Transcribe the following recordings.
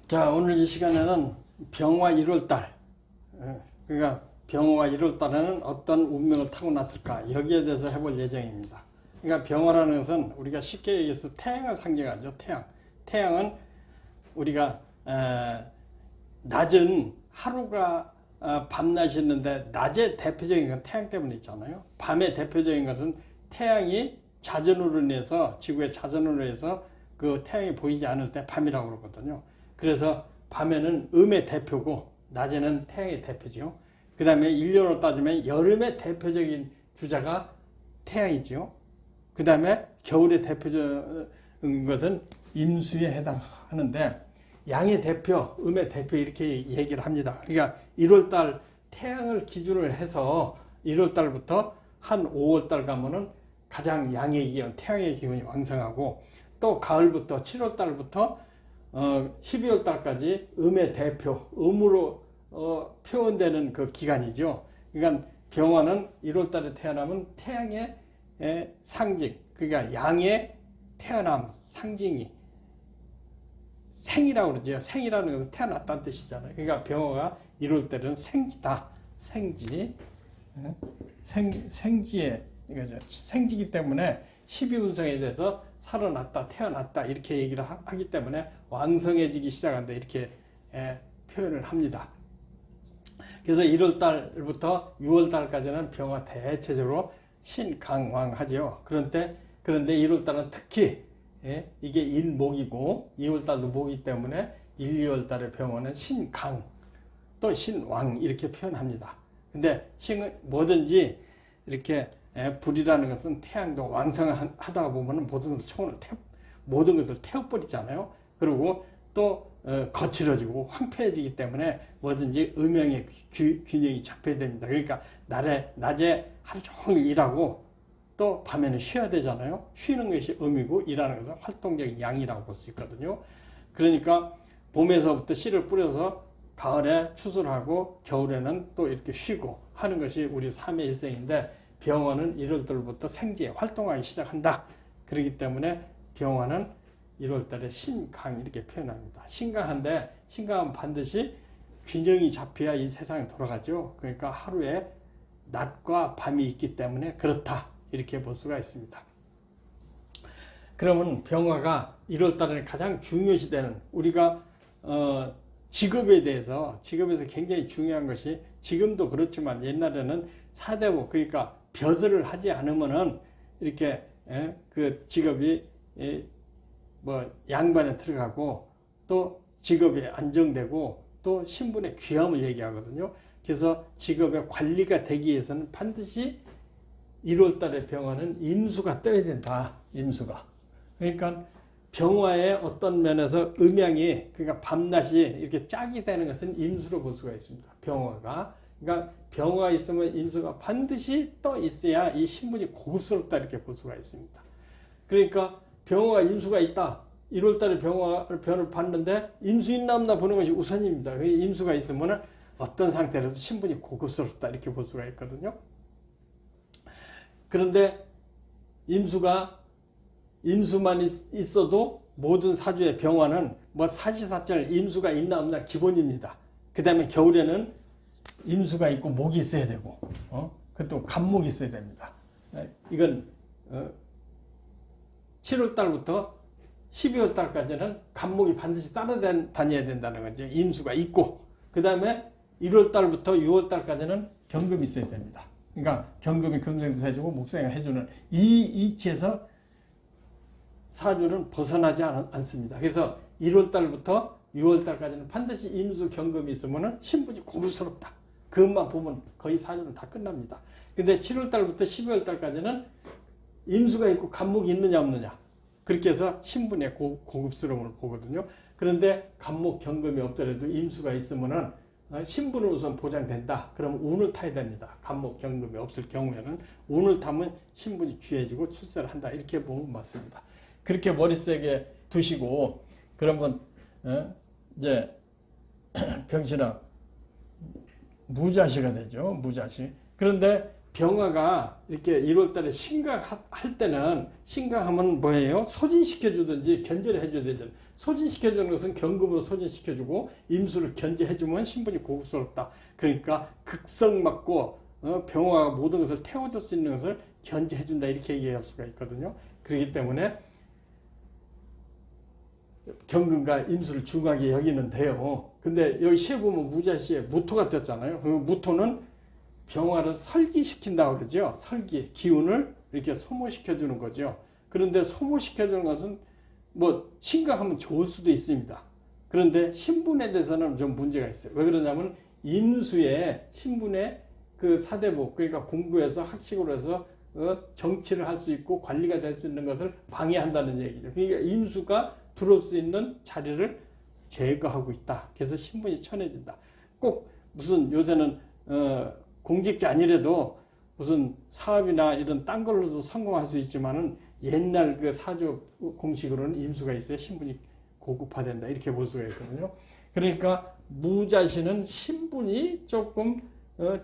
자, 오늘 이 시간에는 병화 1월달, 그러니까 병화 1월달에는 어떤 운명을 타고났을까, 여기에 대해서 해볼 예정입니다. 그러니까 병화라는 것은 우리가 쉽게 얘기해서 태양을 상징하죠. 태양은 우리가 낮은 하루가 밤낮이 있는데 낮의 대표적인 건 태양 때문에 있잖아요. 밤의 대표적인 것은 태양이 자전으로 인해서, 지구의 자전으로 해서 그 태양이 보이지 않을 때 밤이라고 그러거든요. 그래서 밤에는 음의 대표고 낮에는 태양의 대표죠. 그 다음에 1년으로 따지면 여름의 대표적인 주자가 태양이죠. 그 다음에 겨울의 대표적인 것은 임수에 해당하는데, 양의 대표, 음의 대표 이렇게 얘기를 합니다. 그러니까 1월달 태양을 기준으로 해서 1월달부터 한 5월달 가면은 가장 양의 기운, 태양의 기운이 왕성하고, 또 가을부터 7월달부터 12월달까지 음의 대표, 음으로 표현되는 그 기간이죠. 그러니까 병화는 1월달에 태어나면 태양의 상징, 그러니까 양의 태어남 상징이 생이라고 그러죠. 생이라는 것은 태어났다는 뜻이잖아요. 그러니까 병화가 1월달은 생지다. 생지. 생지에, 그러니까 생지기 때문에 12운성에 대해서 살아났다, 태어났다 이렇게 얘기를 하기 때문에 왕성해지기 시작한다 이렇게 표현을 합니다. 그래서 1월달부터 6월달까지는 병화 대체적으로 신강왕하죠. 그런데 1월달은 특히 이게 인목이고 2월달도 목이기 때문에 1, 2월달의 병화는 신강 또 신왕 이렇게 표현합니다. 근데 뭐든지 이렇게 불이라는 것은 태양도 왕성하다가 보면 모든 것을 태워버리잖아요. 그리고 또 거칠어지고 황폐해지기 때문에 뭐든지 음영의 균형이 잡혀야 됩니다. 그러니까 낮에 하루 종일 일하고 또 밤에는 쉬어야 되잖아요. 쉬는 것이 음이고 일하는 것은 활동적인 양이라고 볼 수 있거든요. 그러니까 봄에서부터 씨를 뿌려서 가을에 추수하고 겨울에는 또 이렇게 쉬고 하는 것이 우리 삶의 일생인데, 병화는 1월달부터 생지에 활동하기 시작한다. 그렇기 때문에 병화는 1월달에 신강 이렇게 표현합니다. 신강한데, 신강은 반드시 균형이 잡혀야 이 세상이 돌아가죠. 그러니까 하루에 낮과 밤이 있기 때문에 그렇다 이렇게 볼 수가 있습니다. 그러면 병화가 1월달에 가장 중요시되는 우리가 직업에서 굉장히 중요한 것이, 지금도 그렇지만 옛날에는 사대보, 그러니까 벼슬을 하지 않으면은 이렇게 그 직업이 뭐 양반에 들어가고 또 직업이 안정되고 또 신분의 귀함을 얘기하거든요. 그래서 직업의 관리가 되기 위해서는 반드시 1월달의 병화는 임수가 떠야 된다. 임수가. 그러니까 병화의 어떤 면에서 음양이, 그러니까 밤낮이 이렇게 짝이 되는 것은 임수로 볼 수가 있습니다. 병화가. 그러니까 병화가 있으면 임수가 반드시 떠 있어야 이 신분이 고급스럽다 이렇게 볼 수가 있습니다. 그러니까 병화가 임수가 있다. 1월달에 병을 봤는데 임수 있나 없나 보는 것이 우선입니다. 임수가 있으면 어떤 상태로도 신분이 고급스럽다 이렇게 볼 수가 있거든요. 그런데 임수만 있어도 모든 사주의 병화는 뭐 사시사철 임수가 있나 없나 기본입니다. 그 다음에 겨울에는 임수가 있고 목이 있어야 되고, 그것도 간목이 있어야 됩니다. 이건 7월달부터 12월달까지는 간목이 반드시 따라다녀야 된다는 거죠. 임수가 있고, 그 다음에 1월달부터 6월달까지는 경금이 있어야 됩니다. 그러니까 경금이 금생도 해주고 목생이 해주는 이 이치에서 사주는 벗어나지 않습니다. 그래서 1월달부터 6월달까지는 반드시 임수 경금이 있으면 신분이 고급스럽다. 그것만 보면 거의 사주는 다 끝납니다. 근데 7월달부터 12월달까지는 임수가 있고 간목이 있느냐 없느냐, 그렇게 해서 신분의 고급스러움을 보거든요. 그런데 간목 경금이 없더라도 임수가 있으면은 신분은 우선 보장된다. 그럼 운을 타야 됩니다. 간목 경금이 없을 경우에는 운을 타면 신분이 귀해지고 출세를 한다. 이렇게 보면 맞습니다. 그렇게 머릿속에 두시고, 그러면 이제 병신은 무자시가 되죠. 무자시. 그런데 병화가 이렇게 1월달에 신강할 때는, 신강하면 뭐예요? 소진시켜주든지 견제를 해줘야 되잖아요. 소진시켜주는 것은 경금으로 소진시켜주고 임수를 견제해주면 신분이 고급스럽다. 그러니까 극성 맞고 병화가 모든 것을 태워줄 수 있는 것을 견제해준다, 이렇게 얘기할 수가 있거든요. 그렇기 때문에 경금과 임수를 중하게 여기는데요. 근데 여기 시에 보면 무자시에 무토가 떴잖아요. 그 무토는 병화를 설기시킨다고 그러죠. 설기, 기운을 이렇게 소모시켜주는 거죠. 그런데 소모시켜주는 것은 뭐 신강하면 좋을 수도 있습니다. 그런데 신분에 대해서는 좀 문제가 있어요. 왜 그러냐면 인수에 신분의 그 사대부, 그러니까 공부해서 학식으로 해서 정치를 할 수 있고 관리가 될 수 있는 것을 방해한다는 얘기죠. 그러니까 인수가 들어올 수 있는 자리를 제거하고 있다. 그래서 신분이 천해진다. 꼭 무슨 요새는 공직자 아니래도 무슨 사업이나 이런 딴 걸로도 성공할 수 있지만은 옛날 그 사주 공식으로는 임수가 있어야 신분이 고급화된다, 이렇게 볼 수가 있거든요. 그러니까 무자신은 신분이 조금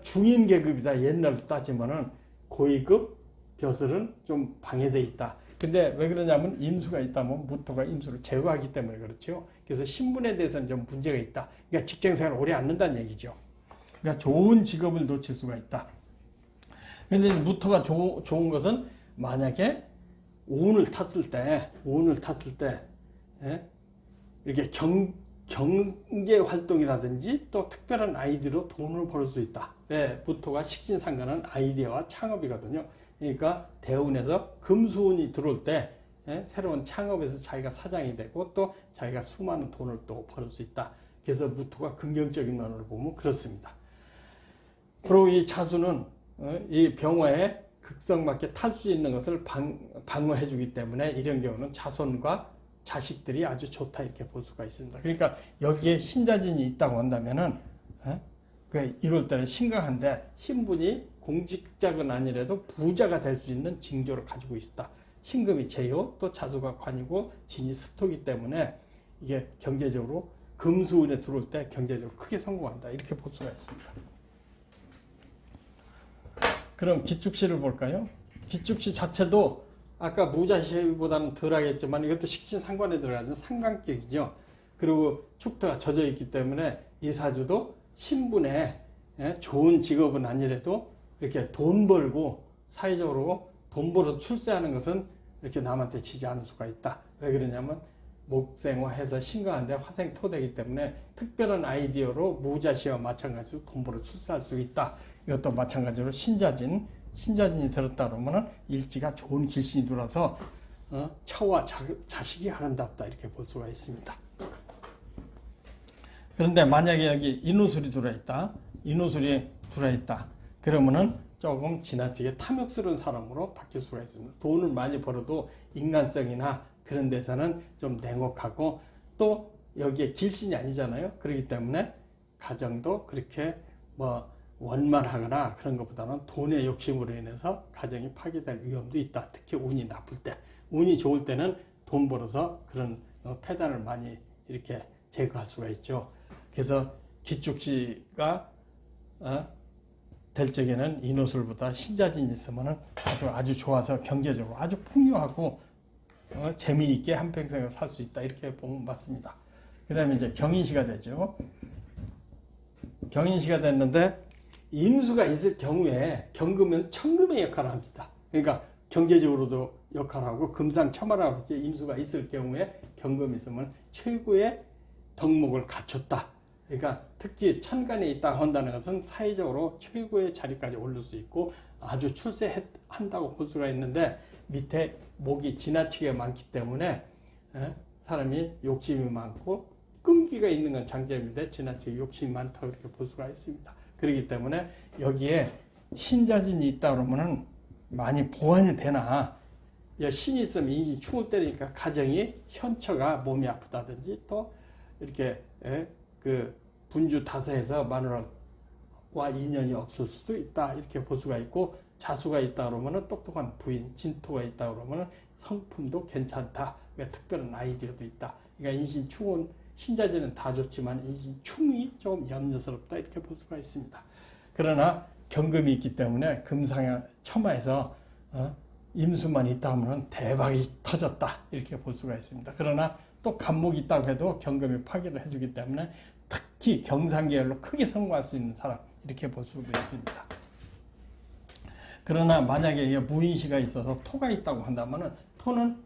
중인 계급이다. 옛날로 따지면은 고위급 벼슬은 좀 방해돼 있다. 근데 왜 그러냐면 임수가 있다면 무토가 임수를 제거하기 때문에 그렇죠. 그래서 신분에 대해서는 좀 문제가 있다. 그러니까 직장생활을 오래 안 는다는 얘기죠. 그러니까 좋은 직업을 놓칠 수가 있다. 근데 무토가 좋은 것은 만약에 운을 탔을 때, 예? 이렇게 경제 활동이라든지 또 특별한 아이디어로 돈을 벌 수 있다. 네, 무토가 식신상관은 아이디어와 창업이거든요. 그러니까 대운에서 금수운이 들어올 때 새로운 창업에서 자기가 사장이 되고 또 자기가 수많은 돈을 또 벌 수 있다. 그래서 무토가 긍정적인 면으로 보면 그렇습니다. 그리고 이 자수는 이 병화에 극성맞게 탈 수 있는 것을 방어해 주기 때문에 이런 경우는 자손과 자식들이 아주 좋다, 이렇게 볼 수가 있습니다. 그러니까 여기에 신자진이 있다고 한다면은 그 1월달에 신강한데 신분이 공직자는 아니라도 부자가 될 수 있는 징조를 가지고 있다. 신금이 제요, 또 자수가 관이고 진이 습토기 때문에 이게 경제적으로 금수운에 들어올 때 경제적으로 크게 성공한다, 이렇게 볼 수가 있습니다. 그럼 기축시를 볼까요? 기축시 자체도 아까 무자시보다는 덜 하겠지만 이것도 식신상관에 들어가는 상관격이죠. 그리고 축토가 젖어 있기 때문에 이 사주도 신분에 좋은 직업은 아니래도 이렇게 돈 벌고 사회적으로 돈 벌어 출세하는 것은 이렇게 남한테 지지 않을 수가 있다. 왜 그러냐면 목생화해서 신강한데 화생토되기 때문에 특별한 아이디어로 무자시와 마찬가지로 돈 벌어 출세할 수 있다. 이것도 마찬가지로 신자진이 들었다 그러면 일지가 좋은 길신이 들어서 처와 자식이 아름답다, 이렇게 볼 수가 있습니다. 그런데 만약에 여기 인호술이 들어있다, 그러면은 조금 지나치게 탐욕스러운 사람으로 바뀔 수가 있습니다. 돈을 많이 벌어도 인간성이나 그런 데서는 좀 냉혹하고 또 여기에 길신이 아니잖아요. 그렇기 때문에 가정도 그렇게 뭐 원만하거나 그런 것보다는 돈의 욕심으로 인해서 가정이 파괴될 위험도 있다. 특히 운이 나쁠 때. 운이 좋을 때는 돈 벌어서 그런 폐단을 많이 이렇게 제거할 수가 있죠. 그래서 기축시가 될 적에는 인호술보다 신자진이 있으면 아주 좋아서 경제적으로 아주 풍요하고 재미있게 한평생을 살 수 있다, 이렇게 보면 맞습니다. 그 다음에 이제 경인시가 되죠. 경인시가 됐는데 인수가 있을 경우에 경금은 천금의 역할을 합니다. 그러니까 경제적으로도 역할을 하고 금상첨화라고 인수가 있을 경우에 경금이 있으면 최고의 덕목을 갖췄다. 그러니까 특히 천간에 있다 한다는 것은 사회적으로 최고의 자리까지 오를 수 있고 아주 출세한다고 볼 수가 있는데 밑에 목이 지나치게 많기 때문에 사람이 욕심이 많고 끈기가 있는 건 장점인데 지나치게 욕심이 많다고 이렇게 볼 수가 있습니다. 그렇기 때문에 여기에 신자진이 있다 그러면은 많이 보완이 되나, 신이 있으면 이 충을 때리니까 가정이 현처가 몸이 아프다든지 또 이렇게 그 분주 다서에서 마누라와 인연이 없을 수도 있다, 이렇게 볼 수가 있고, 자수가 있다 그러면은 똑똑한 부인, 진토가 있다 그러면은 성품도 괜찮다, 그러니까 특별한 아이디어도 있다. 그러니까 인신충은 신자진은 다 좋지만 인신충이 좀 염려스럽다, 이렇게 볼 수가 있습니다. 그러나 경금이 있기 때문에 금상의 처마에서 임수만 있다 하면 대박이 터졌다 이렇게 볼 수가 있습니다. 그러나 또 간목이 있다고 해도 경금이 파괴를 해주기 때문에 특히 경상계열로 크게 성공할 수 있는 사람 이렇게 볼 수가 있습니다. 그러나 만약에 무인시가 있어서 토가 있다고 한다면 토는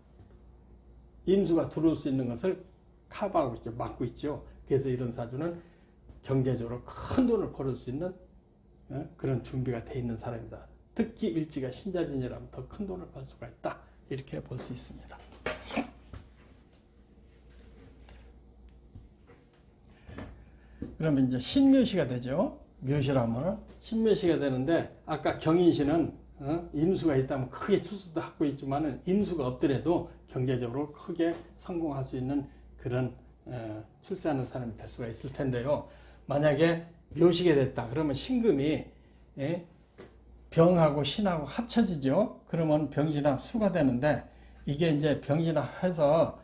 임수가 들어올 수 있는 것을 커버하고 있죠. 막고 있죠. 그래서 이런 사주는 경제적으로 큰 돈을 벌을 수 있는 그런 준비가 돼 있는 사람이다. 특히 일지가 신자진이라면 더 큰 돈을 벌 수가 있다. 이렇게 볼 수 있습니다. 그러면 이제 신묘시가 되죠. 묘시라면 신묘시가 되는데 아까 경인시는 임수가 있다면 크게 출수도 하고 있지만 임수가 없더라도 경제적으로 크게 성공할 수 있는 그런 출세하는 사람이 될 수가 있을 텐데요. 만약에 묘시가 됐다. 그러면 신금이 병하고 신하고 합쳐지죠. 그러면 병신합 수가 되는데 이게 이제 병신합해서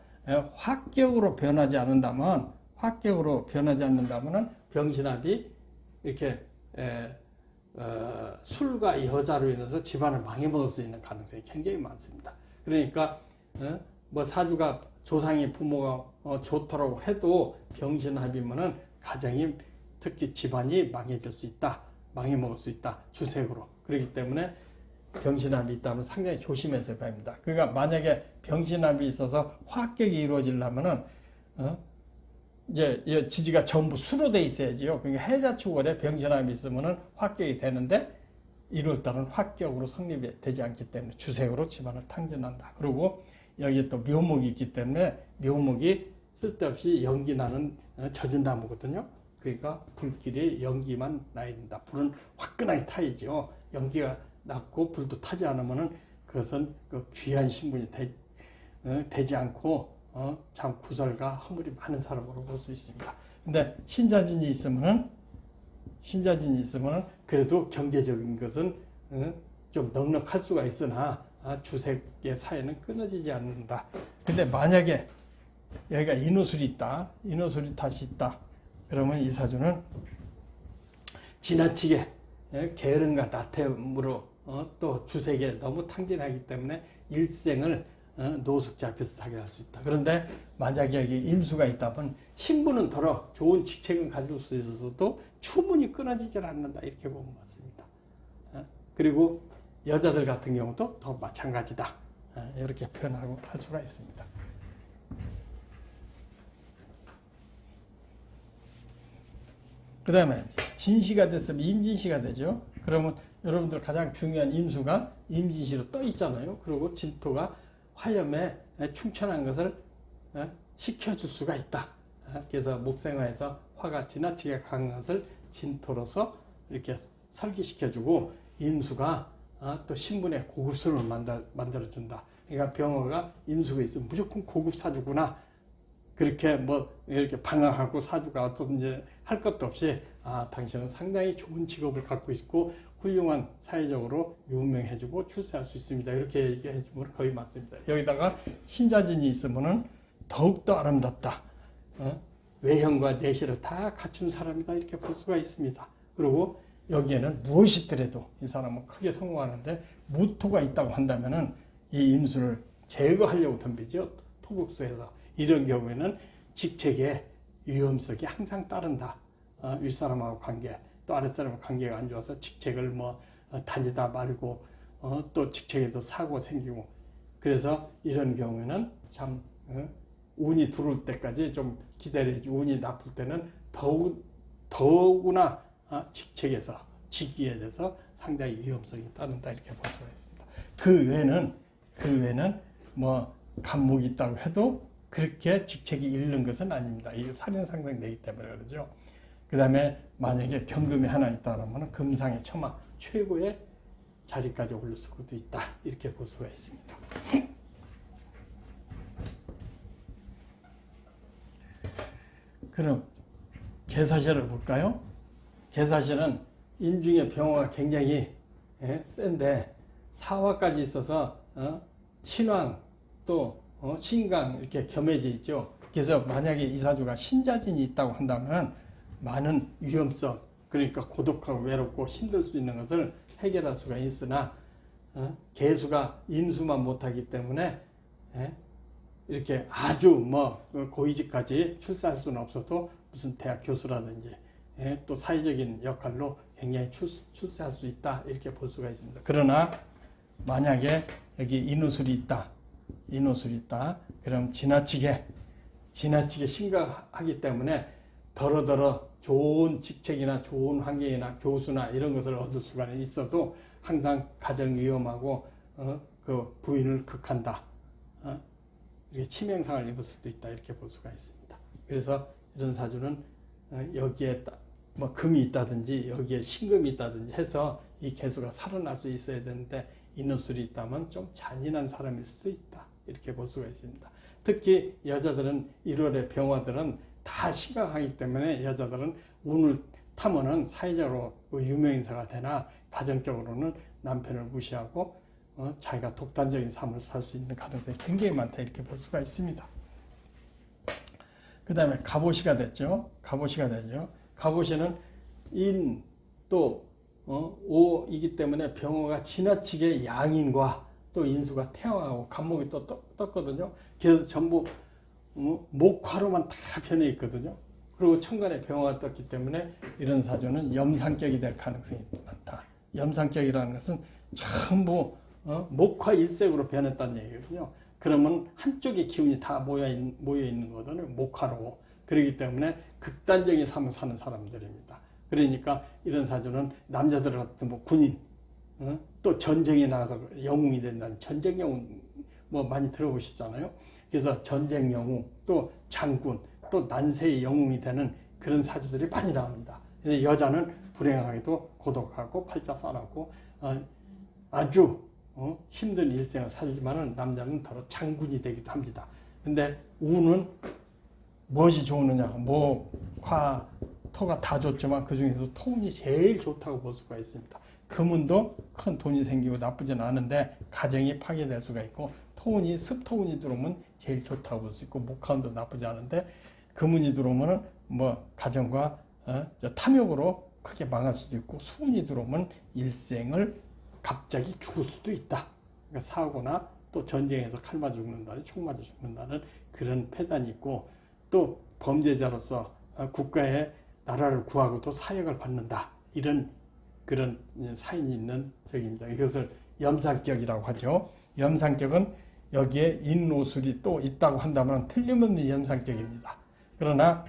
화격으로 변하지 않는다면 병신합이 이렇게 술과 여자로 인해서 집안을 망해먹을 수 있는 가능성이 굉장히 많습니다. 그러니까 뭐 사주가 조상의 부모가 좋더라고 해도 병신합이면은 가정이 특히 집안이 망해질 수 있다. 망해먹을 수 있다. 주색으로. 그렇기 때문에 병신합이 있다면 상당히 조심해서 봐야 합니다. 그러니까 만약에 병신합이 있어서 화격이 이루어지려면은 이제 지지가 전부 수로 돼 있어야지요. 그러니까 해자축월에 병신합이 있으면은 화격이 되는데 1월달은 화격으로 성립이 되지 않기 때문에 주색으로 집안을 탕진한다. 그리고 여기 또 묘목이 있기 때문에 묘목이 쓸데없이 연기 나는 젖은 나무거든요. 그러니까 불길이 연기만 나야 된다. 불은 화끈하게 타야죠. 연기가 났고 불도 타지 않으면은 그것은 그 귀한 신분이 되지 않고 참 구설과 허물이 많은 사람으로 볼 수 있습니다. 근데 신자진이 있으면은 그래도 경제적인 것은 좀 넉넉할 수가 있으나 주색의 사회는 끊어지지 않는다. 근데 만약에 여기가 인호술이 있다. 인호술이 다시 있다. 그러면 이 사주는 지나치게 게으름과 나태함으로 또 주색에 너무 탕진하기 때문에 일생을 노숙자 비슷하게 할 수 있다. 그런데 만약에 여기 임수가 있다면 신분은 덜어 좋은 직책은 가질 수 있어서도 추문이 끊어지질 않는다. 이렇게 보면 맞습니다. 그리고 여자들 같은 경우도 더 마찬가지다. 이렇게 표현하고 할 수가 있습니다. 그 다음에 진시가 됐으면 임진시가 되죠. 그러면 여러분들 가장 중요한 임수가 임진시로 떠 있잖아요. 그리고 진토가 화염에 충천한 것을 식혀줄 수가 있다. 그래서 목생화에서 화가 지나치게 강한 것을 진토로서 이렇게 설기시켜주고 임수가 또 신분의 고급스러움을 만들어준다. 그러니까 병어가 임수가 있으면 무조건 고급 사주구나. 그렇게 뭐 이렇게 방황하고 사주가 어떤지 할 것도 없이 당신은 상당히 좋은 직업을 갖고 있고 훌륭한 사회적으로 유명해지고 출세할 수 있습니다. 이렇게 얘기해주면 거의 맞습니다. 여기다가 신자진이 있으면은 더욱더 아름답다. 외형과 내실을 다 갖춘 사람이다. 이렇게 볼 수가 있습니다. 그리고 여기에는 무엇이 있더라도 이 사람은 크게 성공하는데 무토가 있다고 한다면은 이 임수를 제거하려고 덤비죠. 토국수에서. 이런 경우에는 직책에 위험성이 항상 따른다. 윗사람하고 관계, 또 아랫사람하고 관계가 안 좋아서 직책을 다니다 말고 또 직책에도 사고 생기고 그래서 이런 경우에는 참 운이 들어올 때까지 좀 기다려야지. 운이 나쁠 때는 더구나 직책에서 직위에 대해서 상당히 위험성이 따른다. 이렇게 볼 수가 있습니다. 그 외에는 뭐 간목이 있다고 해도 그렇게 직책이 잃는 것은 아닙니다. 이게 살인상상되기 때문에 그러죠. 그 다음에 만약에 경금이 하나 있다면 금상의 처마 최고의 자리까지 올릴 수도 있다. 이렇게 볼 수가 있습니다. 그럼 개사시를 볼까요? 개사시는 인중의 병화가 굉장히 센데 사화까지 있어서 신왕 또 신강 이렇게 겸해져 있죠. 그래서 만약에 이 사주가 신자진이 있다고 한다면 많은 위험성 그러니까 고독하고 외롭고 힘들 수 있는 것을 해결할 수가 있으나 개수가 인수만 못하기 때문에 이렇게 아주 뭐 고위직까지 출세할 수는 없어도 무슨 대학 교수라든지 또 사회적인 역할로 굉장히 출세할 수 있다 이렇게 볼 수가 있습니다. 그러나 만약에 여기 인후술이 있다, 그럼 지나치게 심각하기 때문에 더러더러 좋은 직책이나 좋은 환경이나 교수나 이런 것을 얻을 수가 있어도 항상 가정 위험하고 그 부인을 극한다. 이렇게 치명상을 입을 수도 있다 이렇게 볼 수가 있습니다. 그래서 이런 사주는 여기에 뭐 금이 있다든지 여기에 신금이 있다든지 해서 이 개수가 살아날 수 있어야 되는데 인후술이 있다면 좀 잔인한 사람일 수도 있다 이렇게 볼 수가 있습니다. 특히 여자들은 1월의 병화들은 다 심각하기 때문에 여자들은 운을 타면은 사회적으로 유명인사가 되나 가정적으로는 남편을 무시하고 자기가 독단적인 삶을 살 수 있는 가능성이 굉장히 많다 이렇게 볼 수가 있습니다. 그 다음에 갑오시가 됐죠. 갑오시는 인 또 오이기 때문에 병화가 지나치게 양인과 또 인수가 태양하고 갑목이 또 떴거든요. 그래서 전부 목화로만 다 변해 있거든요. 그리고 천간에 병화가 떴기 때문에 이런 사주는 염상격이 될 가능성이 많다. 염상격이라는 것은 전부 목화 일색으로 변했다는 얘기거든요. 그러면 한쪽의 기운이 다 모여 있는 거거든요. 목화로. 그렇기 때문에 극단적인 삶을 사는 사람들입니다. 그러니까 이런 사주는 남자들 같은 뭐 군인, 또 전쟁에 나가서 영웅이 된다는 전쟁 영웅 뭐 많이 들어보시잖아요. 그래서 전쟁 영웅, 또 장군, 또 난세의 영웅이 되는 그런 사주들이 많이 나옵니다. 그래서 여자는 불행하게도 고독하고 팔자싸라고 아주 힘든 일생을 살지만은 남자는 바로 장군이 되기도 합니다. 근데 운은 무엇이 좋느냐? 화, 토가 다 좋지만 그 중에서 토운이 제일 좋다고 볼 수가 있습니다. 금운도 큰 돈이 생기고 나쁘진 않은데 가정이 파괴될 수가 있고 토운이 습토운이 들어오면 제일 좋다고 볼 수 있고 목화운도 나쁘지 않은데 금운이 들어오면 뭐 가정과 탐욕으로 크게 망할 수도 있고 수운이 들어오면 일생을 갑자기 죽을 수도 있다. 그러니까 사고나 또 전쟁에서 칼 맞아 죽는다는 총 맞아 죽는다는 그런 폐단이 있고 또 범죄자로서 국가의 나라를 구하고 또 사역을 받는다. 이런 그런 사인이 있는 적입니다. 이것을 염상격이라고 하죠. 염상격은 여기에 인노술이 또 있다고 한다면 틀림없는 염상격입니다. 그러나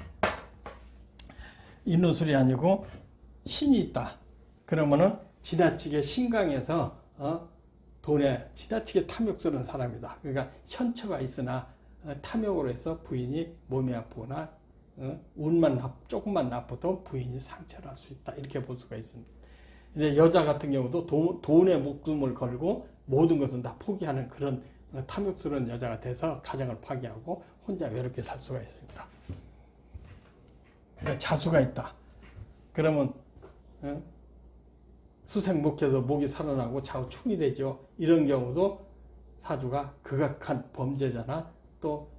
인노술이 아니고 신이 있다. 그러면은 지나치게 신강해서 돈에 지나치게 탐욕스러운 사람이다. 그러니까 현처가 있으나 탐욕으로 해서 부인이 몸이 아프거나 운만 조금만 나빠도 부인이 상처를 할 수 있다. 이렇게 볼 수가 있습니다. 근데 여자 같은 경우도 돈에 목숨을 걸고 모든 것은 다 포기하는 그런 탐욕스러운 여자가 돼서 가정을 파괴하고 혼자 외롭게 살 수가 있습니다. 그러니까 자수가 있다. 그러면 수생목해서 목이 살아나고 좌우충이 되죠. 이런 경우도 사주가 극악한 범죄자나 또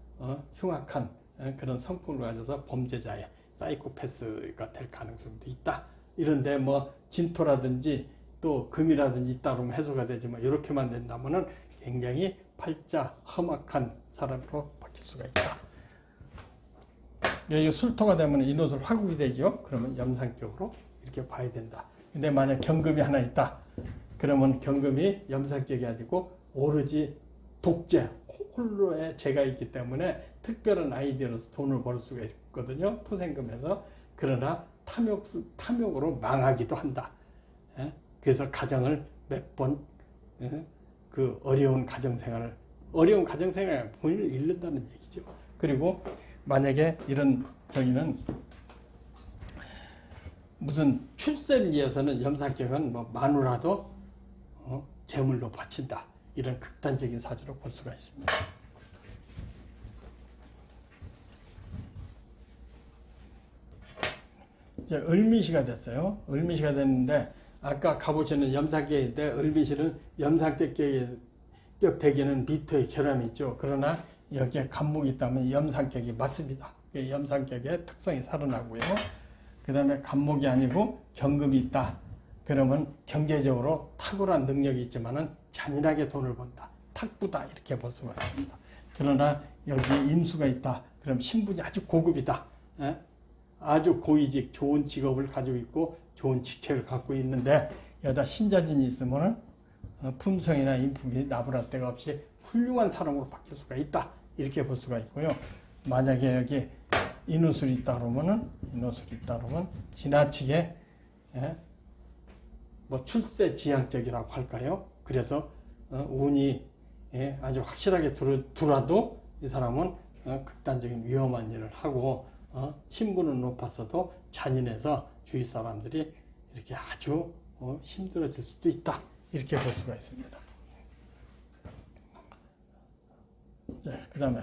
흉악한 그런 성품을 가져서 범죄자의 사이코패스가 될 가능성도 있다. 이런데 뭐 진토라든지 또 금이라든지 있다 그러면 해소가 되지만 이렇게만 된다면은 굉장히 팔자 험악한 사람으로 바뀔 수가 있다. 여기 술토가 되면 인호술 화국이 되죠. 그러면 염상격으로 이렇게 봐야 된다. 근데 만약 경금이 하나 있다. 그러면 경금이 염상격이 아니고 오로지 독재, 홀로의 재가 있기 때문에 특별한 아이디어로서 돈을 벌 수가 있거든요. 토생금에서. 그러나 탐욕으로 망하기도 한다. 그래서 가정을 몇 번 그 어려운 가정생활을 본인을 잃는다는 얘기죠. 그리고 만약에 이런 저기는 무슨 출세를 위해서는 염상격은 뭐 마누라도 제물로 바친다. 이런 극단적인 사주로 볼 수가 있습니다. 이제 을미시가 됐어요. 을미시가 됐는데 아까 가보시는 염상격인데 을미시는 염상격 대기는 미토의 결함이 있죠. 그러나 여기에 간목이 있다면 염상격이 맞습니다. 염상격의 특성이 살아나고요. 그 다음에 간목이 아니고 경금이 있다. 그러면 경제적으로 탁월한 능력이 있지만은 잔인하게 돈을 번다. 탁부다. 이렇게 볼 수가 있습니다. 그러나 여기에 임수가 있다. 그럼 신분이 아주 고급이다. 예? 아주 고위직, 좋은 직업을 가지고 있고 좋은 직책을 갖고 있는데 여기다 신자진이 있으면은 품성이나 인품이 나불할 데가 없이 훌륭한 사람으로 바뀔 수가 있다. 이렇게 볼 수가 있고요. 만약에 여기 인후술이 있다 그러면은 지나치게 뭐 출세 지향적이라고 할까요? 그래서 운이 아주 확실하게 들어도 이 사람은 극단적인 위험한 일을 하고 신분은 높았어도 잔인해서 주위 사람들이 이렇게 아주 힘들어질 수도 있다. 이렇게 볼 수가 있습니다. 그 다음에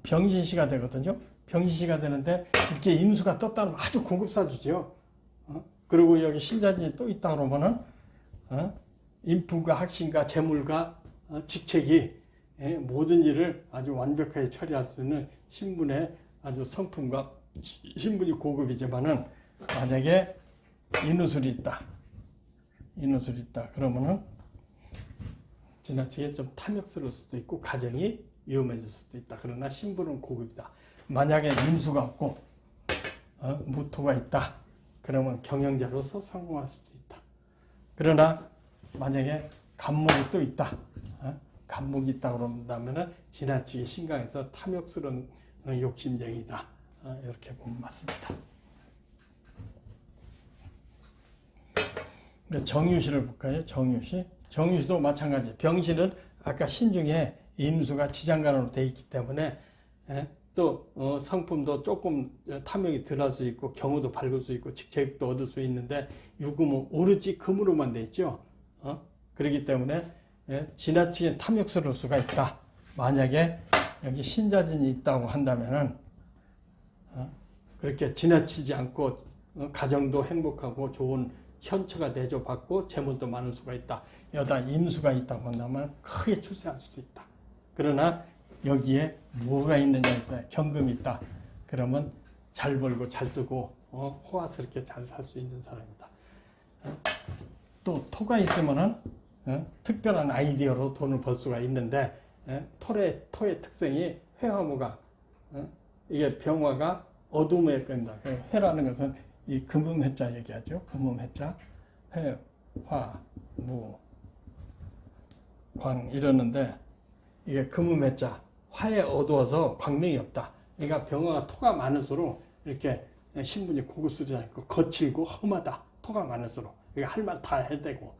병신시가 되거든요. 병신시가 되는데 이렇게 임수가 떴다면 아주 고급사주죠. 그리고 여기 신자진이 또 있다 그러면은 인품과 학신과 재물과 직책이 모든 일을 아주 완벽하게 처리할 수 있는 신분의 아주 성품과 신분이 고급이지만은 만약에 인후술이 있다 그러면은 지나치게 좀 탐욕스러울 수도 있고 가정이 위험해질 수도 있다. 그러나 신분은 고급이다. 만약에 임수가 없고 무토가 있다. 그러면 경영자로서 성공할 수도 있다. 그러나 만약에 간목이 또 있다. 간목이 있다 그런다면은 지나치게 신강해서 탐욕스러운 욕심쟁이다. 이렇게 보면 맞습니다. 정유시를 볼까요? 정유시도 마찬가지. 병신은 아까 신중에 임수가 지장간으로 되어 있기 때문에 또 성품도 조금 탐욕이 덜할 수 있고 경우도 밝을 수 있고 직책도 얻을 수 있는데 유금은 오로지 금으로만 되어 있죠. 그렇기 때문에 지나치게 탐욕스러울 수가 있다. 만약에 여기 신자진이 있다고 한다면은 그렇게 지나치지 않고 가정도 행복하고 좋은 현처가 대조받고 재물도 많을 수가 있다. 여기다 임수가 있다고 한다면 크게 출세할 수도 있다. 그러나 여기에 뭐가 있느냐에 경금이 있다. 그러면 잘 벌고 잘 쓰고 호화스럽게 잘 살 수 있는 사람이다. 또 토가 있으면은 특별한 아이디어로 돈을 벌 수가 있는데 토의 특성이 회화무가 이게 병화가 어둠에 끈다. 회라는 것은 이 금음해자 얘기하죠. 금음해자 회, 화, 무, 광 이러는데 이게 금음해자 화에 어두워서 광명이 없다. 그러니까 병화가 토가 많을수록 이렇게 신분이 고급스럽지 않고 거칠고 험하다. 토가 많을수록 그러니까 할 말 다 해대고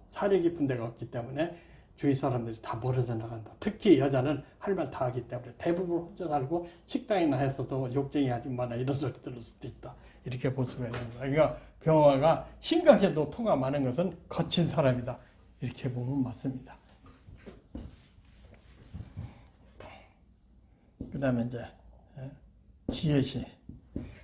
사려 깊은 데가 없기 때문에 주위 사람들이 다 멀어져 나간다. 특히 여자는 할 말 다 하기 때문에 대부분 혼자 살고 식당이나 해서도 욕쟁이 아줌마나 이런 소리 들을 수도 있다. 이렇게 볼 수가 있는 거야. 그러니까 병화가 심각해도 토가 많은 것은 거친 사람이다. 이렇게 보면 맞습니다. 그 다음에 이제 기해시.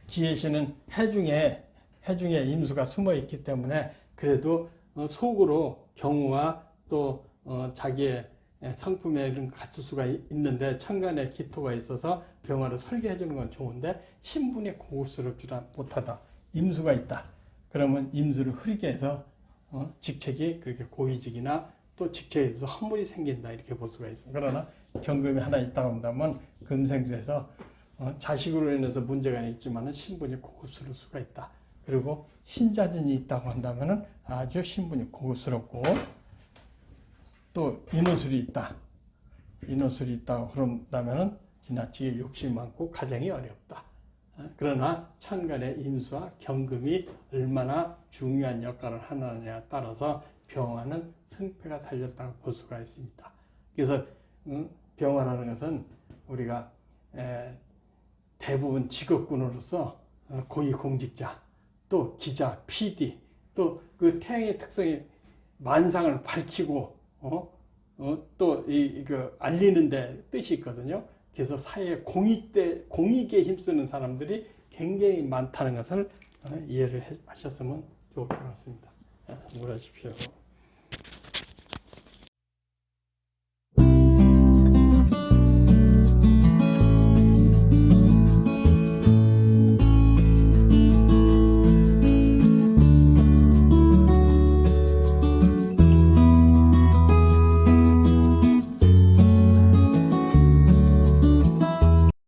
기해시는 해중에 임수가 숨어 있기 때문에 그래도 속으로 경우와 또 자기의 성품에 이런 갖출 수가 있는데 천간에 기토가 있어서 병화를 설계해 주는 건 좋은데 신분이 고급스럽지 못하다. 임수가 있다. 그러면 임수를 흐리게 해서 직책이 그렇게 고위직이나 또 직책에 대해서 허물이 생긴다. 이렇게 볼 수가 있습니다. 그러나 경금이 하나 있다고 한다면 금생수에서 자식으로 인해서 문제가 있지만 신분이 고급스러울 수가 있다. 그리고 신자진이 있다고 한다면 아주 신분이 고급스럽고 또 인후술이 있다. 인후술이 있다고 그런다면 지나치게 욕심이 많고 가정이 어렵다. 그러나 천간의 임수와 경금이 얼마나 중요한 역할을 하느냐에 따라서 병화는 승패가 달렸다고 볼 수가 있습니다. 그래서 병화라는 것은 우리가 대부분 직업군으로서 고위공직자, 또 기자, PD, 또 그 태양의 특성이 만상을 밝히고 또 그 알리는데 뜻이 있거든요. 그래서 사회에 공익에 힘쓰는 사람들이 굉장히 많다는 것을 이해를 하셨으면 좋을 것 같습니다. 참고하십시오.